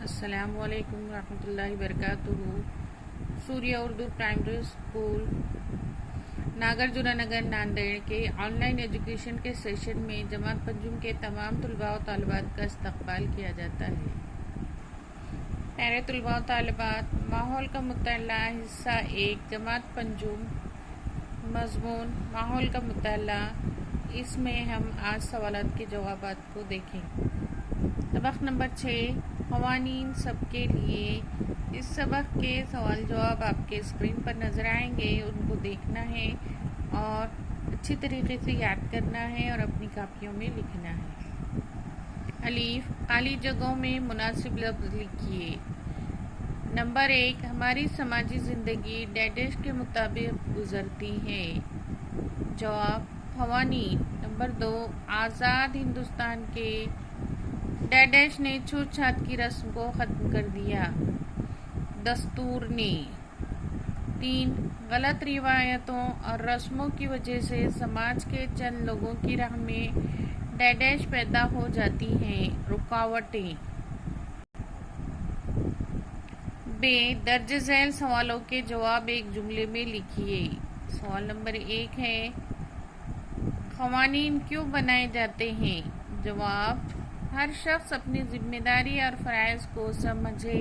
अस्सलामु अलैकुम रहमतुल्लाहि वबरकातुहू। सूर्या उर्दू प्राइमरी स्कूल नागार्जुन नगर नांदेड़ के ऑनलाइन एजुकेशन के सेशन में जमात पंजुम के तमाम तलबा और तालिबात का इस्तकबाल किया जाता है। प्यारे तलबा और तालिबात, माहौल का मुतल्ला हिस्सा 1 जमात पंजुम मज़मून माहौल का मुतल्ला। इसमें हम आज सवालात के जवाबात को देखेंगे। सबक नंबर 6 क़वानीन सबके लिए। इस सबक के सवाल जवाब आपके स्क्रीन पर नज़र आएंगे, उनको देखना है और अच्छी तरीके से याद करना है और अपनी कापियों में लिखना है। अलीफ, खाली जगहों में मुनासिब लफ्ज़ लिखिए। नंबर 1 हमारी समाजी ज़िंदगी डैश के मुताबिक गुजरती है। जवाब क़वानीन। नंबर 2 आज़ाद हिंदुस्तान के डैश ने छूत छात की रस्म को ख़त्म कर दिया। दस्तूर ने। 3 गलत रिवायतों और रस्मों की वजह से समाज के चंद लोगों की राह में डैश पैदा हो जाती हैं, रुकावटें। बे दर्ज झैल सवालों के जवाब एक जुमले में लिखिए। सवाल नंबर 1 है क़वानीन क्यों बनाए जाते हैं। जवाब हर शख्स अपनी जिम्मेदारी और फ़राइज़ को समझे,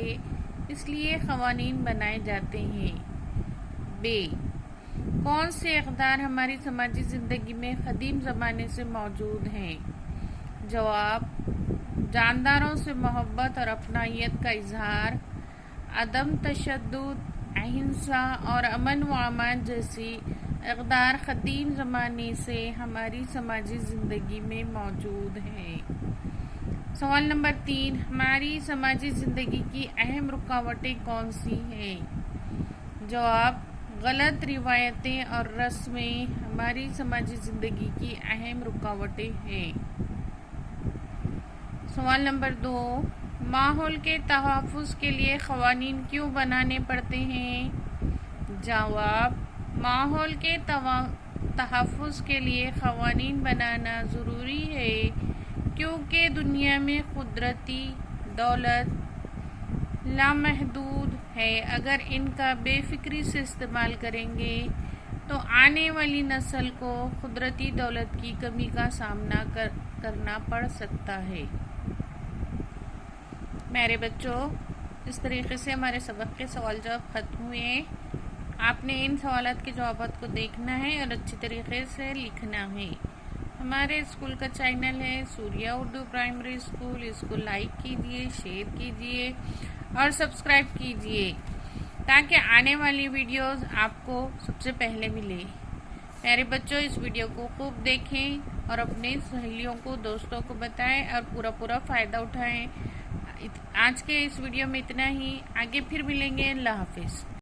इसलिए क़वानीन बनाए जाते हैं। बे कौन से इक़दार हमारी समाजी ज़िंदगी में क़दीम ज़माने से मौजूद हैं। जवाब जानदारों से मोहब्बत और अपनायत का इजहार, अदम तशद्दुद, अहिंसा और अमन व अमान जैसी इक़दार क़दीम ज़माने से हमारी समाजी ज़िंदगी में मौजूद हैं। सवाल नंबर 3 हमारी समाजी ज़िंदगी की अहम रुकावटें कौन सी हैं। जवाब गलत रिवायतें और रस्में हमारी समाजी ज़िंदगी की अहम रुकावटें हैं। सवाल नंबर 2 माहौल के तहफ़्फ़ुज़ के लिए क़वानीन क्यों बनाने पड़ते हैं। जवाब माहौल के तहफ़्फ़ुज़ के लिए क़वानीन बनाना ज़रूरी है, क्योंकि दुनिया में कुदरती दौलत लामहदूद है। अगर इनका बेफिक्री से इस्तेमाल करेंगे तो आने वाली नस्ल को कुदरती दौलत की कमी का सामना करना पड़ सकता है। मेरे बच्चों, इस तरीके से हमारे सबक के सवाल जवाब ख़त्म हुए। आपने इन सवालात के जवाबात को देखना है और अच्छी तरीके से लिखना है। हमारे स्कूल का चैनल है सूर्या उर्दू प्राइमरी स्कूल। इसको लाइक कीजिए, शेयर कीजिए और सब्सक्राइब कीजिए, ताकि आने वाली वीडियोस आपको सबसे पहले मिले। प्यारे बच्चों, इस वीडियो को खूब देखें और अपने सहेलियों को, दोस्तों को बताएं और पूरा फ़ायदा उठाएं। आज के इस वीडियो में इतना ही। आगे फिर मिलेंगे। अल्लाह हाफिज़।